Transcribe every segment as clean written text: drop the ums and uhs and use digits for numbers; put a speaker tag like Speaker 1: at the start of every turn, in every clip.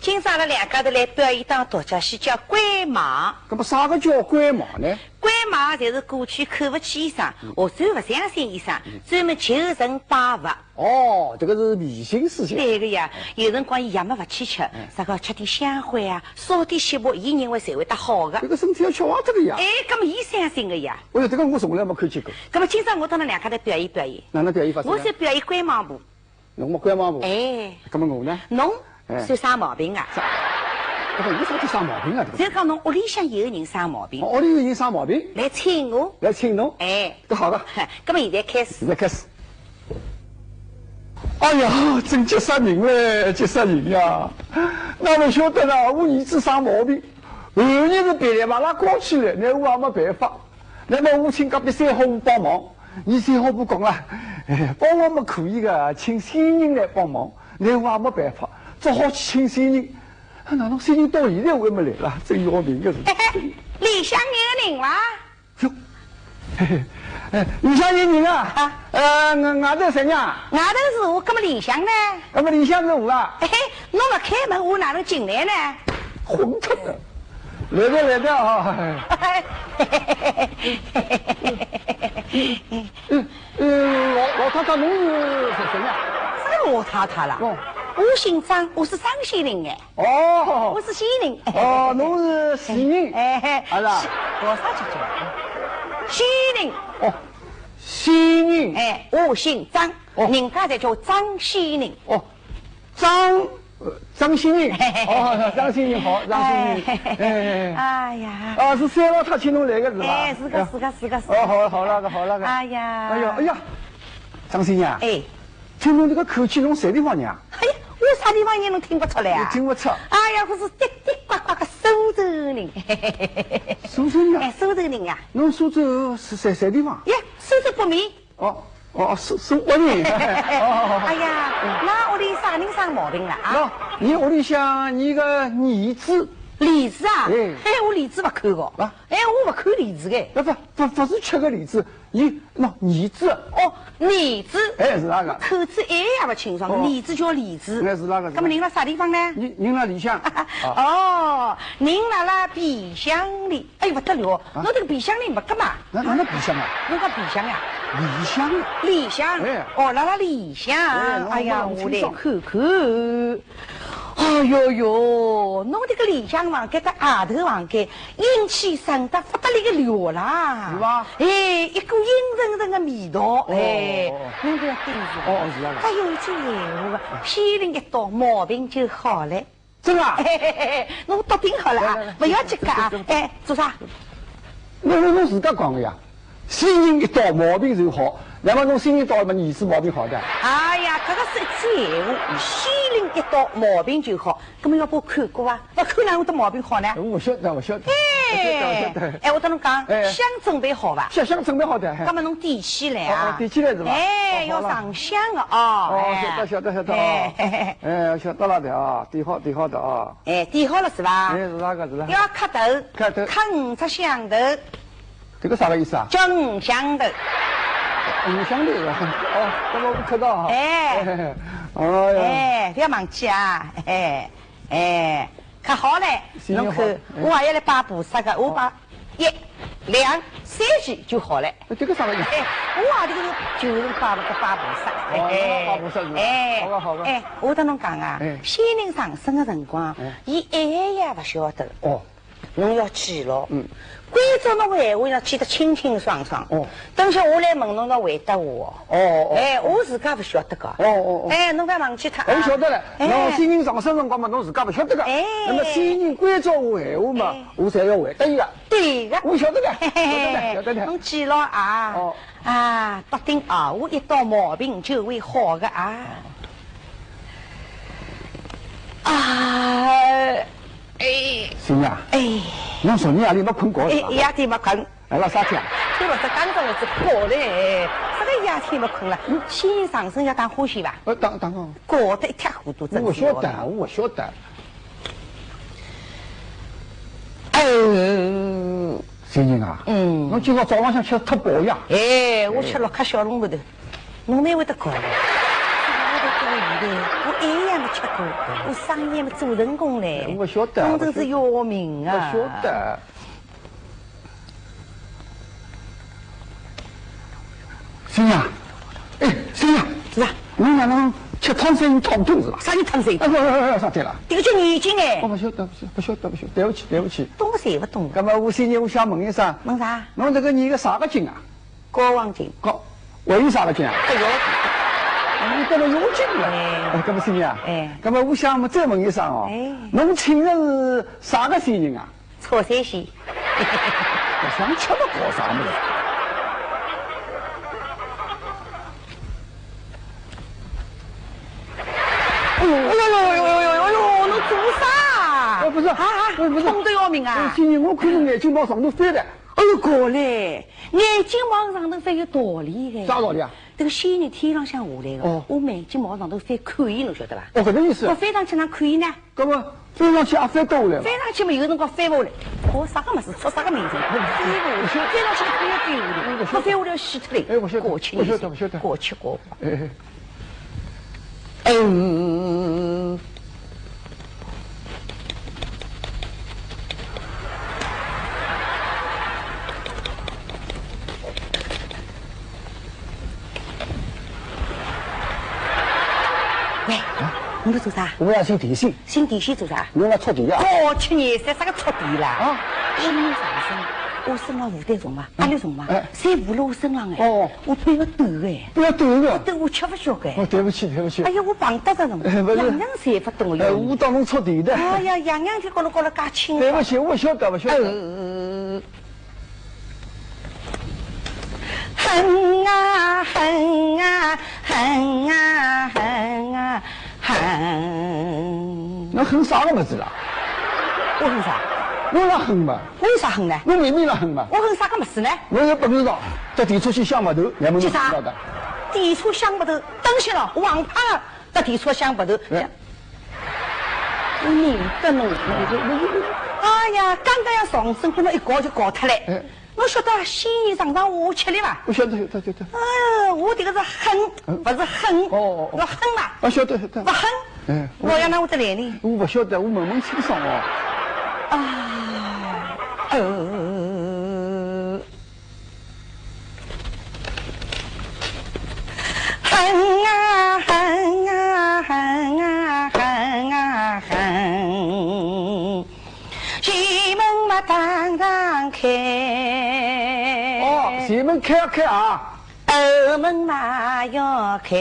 Speaker 1: 今朝阿拉两家头来表演当独角戏，叫龟毛。
Speaker 2: 那么啥个叫龟毛呢？
Speaker 1: 龟毛就是过去看不起医生，或算不相信医生，专门求神拜佛。
Speaker 2: 哦，这个是迷信思想。
Speaker 1: 对个呀，有辰光伊夜么不去吃，啥个吃点香灰啊，烧点锡箔，伊认为才会得好的。
Speaker 2: 这个身体要吃哇这个呀。
Speaker 1: 哎，那么伊相信个呀。
Speaker 2: 哎呦，这个我从来没看见过。
Speaker 1: 那么今朝我到那两家头表演表演。
Speaker 2: 哪能表演法子？
Speaker 1: 我是表演龟毛步。
Speaker 2: 侬么龟毛步？
Speaker 1: 哎。
Speaker 2: 那么我呢？
Speaker 1: 侬算啥毛病啊？
Speaker 2: 不，你啥子啥毛病啊？
Speaker 1: 就讲侬屋里向有人啥毛病？
Speaker 2: 屋里有人啥毛病？
Speaker 1: 来请我。
Speaker 2: 来请侬。
Speaker 1: 哎，
Speaker 2: 这好的。
Speaker 1: 那么现在开始。
Speaker 2: 现在开始。哎呀，真急死人嘞，急死人呀！哪能晓得呢？我儿子啥毛病？后日是别来把他搞起来，那我也没办法。那么我请隔壁三号部帮忙，你三号部讲了，哎，帮忙么可以的，请新人来帮忙，那我也没办法，只好去请新人。哪能新人到现在还没来了？真要命的是。
Speaker 1: 里向有人啦？
Speaker 2: 哟，嘿嘿。里向有人啊！外头谁呀？
Speaker 1: 外头是我，那么里向呢？
Speaker 2: 那么里向是我啊！
Speaker 1: 嘿嘿，侬不开门，我哪能进来呢？
Speaker 2: 混脱的，来的啊！老太太，侬是谁呀？
Speaker 1: 啥老太太啦？我姓张，我是张先生哎。
Speaker 2: 哦，
Speaker 1: 我是先生。
Speaker 2: 哦，侬是先人。
Speaker 1: 哎，
Speaker 2: 是吧？
Speaker 1: 多少姐姐？先人。
Speaker 2: 哦，先人。
Speaker 1: 哎，我姓张，人家才叫张先人。
Speaker 2: 哦，张先人。哦，张先人好，张先人。
Speaker 1: 哎呀。
Speaker 2: 啊，是三老太请侬来的是吧？
Speaker 1: 哎，是个。
Speaker 2: 哦，好了。
Speaker 1: 哎呀。
Speaker 2: 哎呀，张先生。哎，听侬这个口气，侬啥地方人啊？
Speaker 1: 哎呀，我啥地方人能听不出来啊？
Speaker 2: 听不出。
Speaker 1: 哎呀，我是滴滴呱呱的苏州人。
Speaker 2: 苏州人？
Speaker 1: 哎，苏州人呀。
Speaker 2: 侬苏州是啥地方？
Speaker 1: 呀，苏州北面。
Speaker 2: 苏北人。
Speaker 1: 哎呀，那屋里啥人啥毛病了啊？
Speaker 2: 你屋里向你个儿子。
Speaker 1: 梨子啊？
Speaker 2: 哎，
Speaker 1: 我梨子不看个。啊？哎，我不看梨子的。
Speaker 2: 不是吃个梨子，儿子。
Speaker 1: 哦，梨子。
Speaker 2: 哎，是那个。
Speaker 1: 口子也不清爽，梨子叫梨子。
Speaker 2: 那是那个。
Speaker 1: 那么您在啥地方呢？
Speaker 2: 您在里向。
Speaker 1: 哦，您在皮箱里。哎，不得了，侬这个皮箱里没干嘛？
Speaker 2: 哪皮箱啊？
Speaker 1: 侬讲皮箱呀？里箱。
Speaker 2: 哎。
Speaker 1: 哦，里箱。哎呀，我来看看。哎呦，侬这个里向房间跟外头房间阴气盛得不得了个了啦，
Speaker 2: 是吧？
Speaker 1: 哎，一股阴沉沉的味道，哎，侬不要盯住。
Speaker 2: 哦，是啊。
Speaker 1: 还有一句闲话，批评一刀，毛病就好了。
Speaker 2: 真啊？
Speaker 1: 侬笃定好了啊，不要急啊。哎，做啥？
Speaker 2: 侬自家讲的呀，先人一刀，毛病就好。那么侬新人刀嘛，儿子毛病好的。
Speaker 1: 哎呀，这个是一句闲话，先人一刀毛病就好。那么要不看过啊？不看哪会得毛病好呢？
Speaker 2: 我晓得。
Speaker 1: 哎，我跟侬讲，香准备好吧？
Speaker 2: 香准备好的。
Speaker 1: 那么侬点起来啊？
Speaker 2: 点起来是吧？
Speaker 1: 哎，要上香的啊！
Speaker 2: 哦，晓得啊！哎，晓得了的啊，点好的啊！
Speaker 1: 哎，点好了是吧？
Speaker 2: 哎，是那个。
Speaker 1: 要磕头，磕5只响头。
Speaker 2: 这个啥个意思啊？
Speaker 1: 叫5响头。
Speaker 2: 5响头哦，那么我磕到哈。
Speaker 1: 哎，不要忘记啊！磕好了，侬看，我还要来拜菩萨的，我拜1、2、3句就好了。
Speaker 2: 这个啥个意思？
Speaker 1: 我这个就是拜菩萨。
Speaker 2: 拜菩萨是。好个。
Speaker 1: 我跟侬讲啊，仙人上身的辰光，伊也不晓得。哦，侬要记牢。关照侬闲话要记得清清爽爽。哦。等下我来问侬要回答我。哦。我自家不晓得个。侬不要忘记他。
Speaker 2: 我晓得了。侬新人上身辰光嘛，侬自家不晓得个。那么新人关照我闲话嘛，我才要回答伊个。
Speaker 1: 对个。
Speaker 2: 我晓得个。晓得的。
Speaker 1: 侬记牢啊。笃定啊，我一到毛病就会好的啊。
Speaker 2: 新人啊。侬昨日夜里没困觉是吧？
Speaker 1: 夜天没困。
Speaker 2: 那啥天？
Speaker 1: 对不？这刚刚我是觉嘞，这个夜天没困了。先人上身要当欢喜吧？
Speaker 2: 当。
Speaker 1: 觉得一塌糊涂，真
Speaker 2: 我晓得。先人啊。侬今朝早浪向吃太饱呀？
Speaker 1: 我吃6颗小笼头头，侬哪会得搞？我一样没吃过，我商业没做成功嘞。
Speaker 2: 我晓得，
Speaker 1: 公真是要命啊！
Speaker 2: 我晓得。新娘，哎，新娘，
Speaker 1: 是吧？
Speaker 2: 我让侬吃汤参汤肚是吧？
Speaker 1: 啥叫汤参？
Speaker 2: 上对了。
Speaker 1: 这个叫眼睛哎。
Speaker 2: 我不晓得，对不起，对不起。
Speaker 1: 懂谁不懂？
Speaker 2: 那么我新年我想问一声，
Speaker 1: 问啥？
Speaker 2: 侬这个年个啥个金啊？
Speaker 1: 高王金。
Speaker 2: 高，为有啥个金啊？
Speaker 1: 哎呦，
Speaker 2: 你这么有劲了。哎，那么新娘，那么我想再问一声哦，侬请的是啥个新人啊？
Speaker 1: 草山县。
Speaker 2: 我想吃了搞啥么子？
Speaker 1: 哎呦，侬做啥？
Speaker 2: 不是，不是，
Speaker 1: 痛得要命啊！
Speaker 2: 今年我看侬眼睛往上头飞的。
Speaker 1: 哎呦，过来，眼睛往上头飞有道理的。
Speaker 2: 啥道理啊？
Speaker 1: 这个仙人天上向下来的，我眼睛往上头飞看伊，侬晓得伐？
Speaker 2: 哦，搿个意思。
Speaker 1: 我飞上去哪看伊呢？
Speaker 2: 搿么飞上去也飞倒下来。
Speaker 1: 飞上去嘛，有辰光飞下来，考啥个么事？出啥个名声？飞上去看要飞下来，不飞下来要死脱嘞。
Speaker 2: 哎，我晓得，
Speaker 1: 过去
Speaker 2: 我晓得，
Speaker 1: 过去过。喂，你在做啥？
Speaker 2: 我要新电线。
Speaker 1: 新电线做啥？
Speaker 2: 侬来戳地啊？
Speaker 1: 过去年三啥个戳地啦？啊，新年上升，我身上负担重嘛，压力重嘛，侪负了我身上哎。哦，我背要抖哎。
Speaker 2: 不要抖的。
Speaker 1: 抖我吃不消哎。
Speaker 2: 哦，对不起。
Speaker 1: 哎呀，我碰得着侬，样样侪不懂哟。
Speaker 2: 我当侬戳地的。
Speaker 1: 哎呀，样样就搞了介轻。
Speaker 2: 对不起，我晓得。
Speaker 1: 恨啊恨啊恨啊恨啊恨！
Speaker 2: 那恨啥个么子啦？
Speaker 1: 我恨啥？
Speaker 2: 我哪恨嘛？
Speaker 1: 为啥恨呢？
Speaker 2: 我明明哪恨嘛？
Speaker 1: 我恨啥个么事呢？
Speaker 2: 我也不知道，在地出去想不头，两门都知道的。
Speaker 1: 地出想不头，等些了，王胖了，在地出想不头。我认得侬，哎呀，刚刚要上身，跟侬一搞就搞脱了。我晓得新年常常下吃力伐？
Speaker 2: 我晓得。
Speaker 1: 哎，我这个是恨，不是恨。
Speaker 2: 哦，
Speaker 1: 要恨嘛？
Speaker 2: 我晓得。
Speaker 1: 不恨。我要拿我的来呢？
Speaker 2: 我不晓得，我问问清爽哦。
Speaker 1: 恨啊恨啊恨啊恨啊恨！前门嘛当当开。
Speaker 2: 哦，前门开啊。
Speaker 1: 后门嘛要开。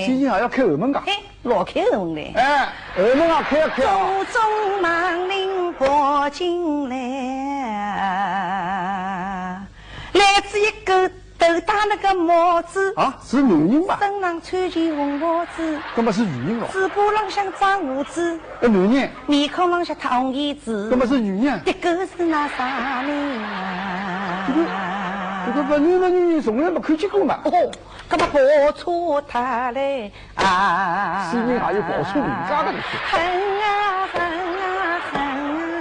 Speaker 2: 新年还要开后门噶？
Speaker 1: 老开后门嘞。
Speaker 2: 哎，后门也开。
Speaker 1: 祖宗亡灵跑进来，来自一个头戴那个帽子。
Speaker 2: 啊，是男人吧？
Speaker 1: 身上穿件红帽子。
Speaker 2: 那么是女人哦。
Speaker 1: 嘴巴浪向长胡子。
Speaker 2: 男人。
Speaker 1: 面孔浪向烫红叶子。
Speaker 2: 那么是女人。
Speaker 1: 这个是那啥人啊？
Speaker 2: 这个不女人从来没看见过嘛。
Speaker 1: 哦，那么跑错他嘞啊！
Speaker 2: 新年还有跑错人家的。
Speaker 1: 恨啊恨啊恨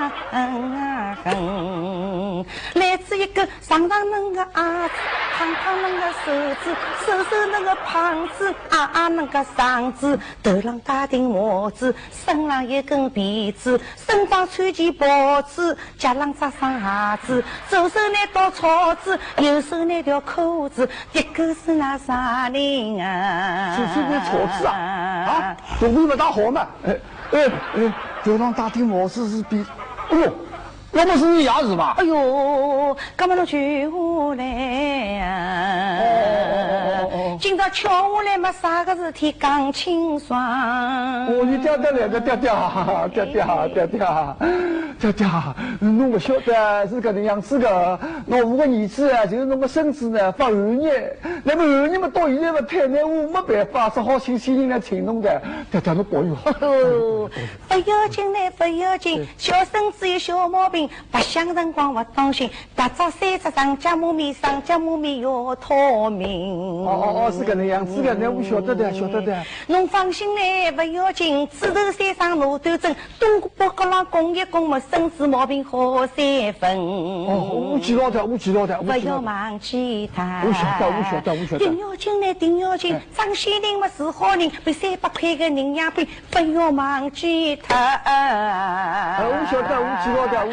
Speaker 1: 啊恨啊恨！来自一个长长嫩个阿子，胖胖嫩个手指，瘦瘦那个胖子，矮那个嗓子，头上戴顶帽子，身上一根辫子，身上穿件袍子，脚上扎双鞋子，左手拿刀草子，右手拿条裤子，这个是那啥人啊？
Speaker 2: 是那草子啊？啊，总比不大好嘛。头上戴顶帽子是比，哎呦。要不是你牙子吧？
Speaker 1: 哎呦，干嘛侬取下来呀？今朝敲下来嘛，啥个事体讲清爽？
Speaker 2: 哦，你爹来个爹，侬不晓得是搿能样子的。那我个儿子啊，就是侬个孙子呢，发后日，那么后日嘛到现在不退呢，我没办法，只好请先人来请侬的。爹，侬保佑好。
Speaker 1: 不要紧呢，不要紧，小孙子有小毛病。白相辰光不当心，大早三只上家母面要逃命。
Speaker 2: 是搿能样子的，那我晓得的。
Speaker 1: 侬放心呢，不要紧，枝头山上路端正，东北角浪拱一拱嘛，身子毛病好3分。
Speaker 2: 我记牢的，我记牢的，
Speaker 1: 不要忘记他。
Speaker 2: 我晓得。
Speaker 1: 定要紧呢，定要紧。张先生嘛是好人，被300块个人家币，不要忘记他。
Speaker 2: 我晓得，我记牢的。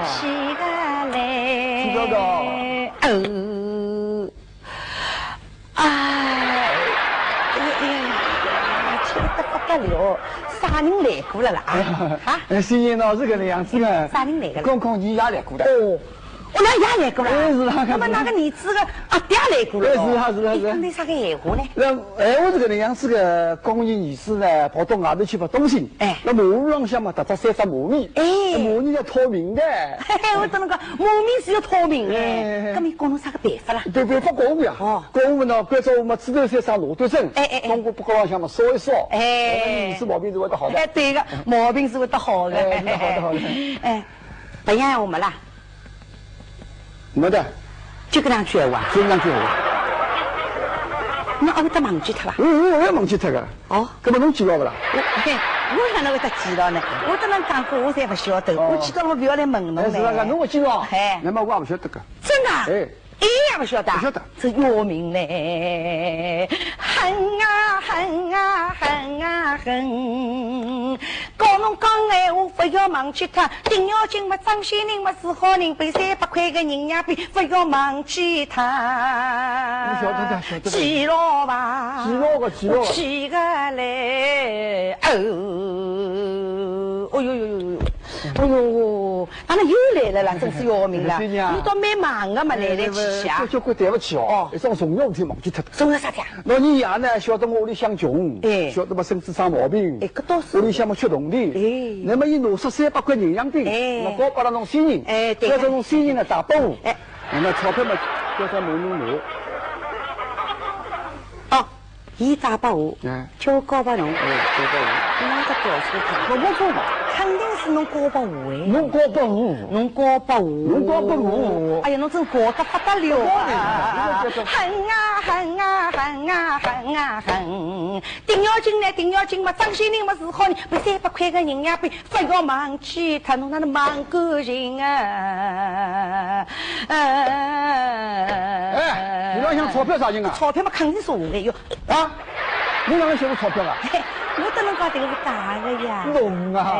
Speaker 1: 起个来。
Speaker 2: 记牢的。
Speaker 1: 气得不得了，啥人来过了啦？
Speaker 2: 新年闹是个样子呢。
Speaker 1: 啥人来个？
Speaker 2: 刚刚你也来过的。
Speaker 1: 我那也来过了。
Speaker 2: 是他。
Speaker 1: 那么那个儿子个阿爹来过了。
Speaker 2: 是。
Speaker 1: 讲的啥个闲话呢？
Speaker 2: 那我这个样子个公益儿子呢，跑到外头去把东西。那马路上向嘛，搭只3只马米。马米要透明的。
Speaker 1: 我跟侬讲，马米是要透明的。那么讲侬啥个办法啦？
Speaker 2: 办法搞我呀。搞我呢，关照我们指头山上罗端针。通过不高浪向嘛烧一烧。儿子毛病是会得好的。
Speaker 1: 对个，毛病是会得好的。
Speaker 2: 好的。
Speaker 1: 不让我们啦。
Speaker 2: 没得，
Speaker 1: 就搿两句话。侬还会得忘记脱伐？
Speaker 2: 我也忘记脱个。搿么侬记牢勿啦？
Speaker 1: 我哪能会得记牢呢？我跟侬讲过，我才勿晓得。我记到我不要来问侬呢。
Speaker 2: 是那个，侬勿记牢？那么我也勿晓得个。
Speaker 1: 真的？也不晓得。这要命嘞！恨啊恨啊恨啊恨！告侬讲闲话，不要忘记他。丁要紧嘛，张先生嘛是好人，被300块个人家币，不要忘记他。
Speaker 2: 你晓得的。
Speaker 1: 记牢吧。
Speaker 2: 记牢个。
Speaker 1: 记个嘞！哎呦，俺们又来了啦，真是要命了！你倒蛮忙的嘛，来去啊！
Speaker 2: 交关对不起哦，一桩重要事体忘记脱。
Speaker 1: 重要啥子啊？
Speaker 2: 那你爷呢？晓得我屋里向穷，晓得嘛身子生毛病，
Speaker 1: 搿倒是。
Speaker 2: 屋里向嘛缺铜钿，那么伊拿出300块营养锭，那搞拨了侬先人，要叫侬先人呢打拨我，那钞票嘛叫他侬拿。
Speaker 1: 伊打拨我，叫我交拨侬，
Speaker 2: 交拨我，
Speaker 1: 哪个表示他？
Speaker 2: 我交拨，
Speaker 1: 肯定是侬交拨我哎。
Speaker 2: 侬交拨我，
Speaker 1: 侬交拨我，
Speaker 2: 侬交拨我。
Speaker 1: 哎呀，侬真交得不得了啊！恨啊恨啊恨啊恨啊恨！丁要紧呢，丁要紧嘛，张先生嘛是好人，被300块个人家币，不要忘记他，侬哪能忘感情啊？
Speaker 2: 你老想钞票啥人啊？
Speaker 1: 钞票嘛肯定是我的哟。
Speaker 2: 你哪能晓得钞票啊？
Speaker 1: 我跟侬讲，这个是假的呀。
Speaker 2: 侬啊！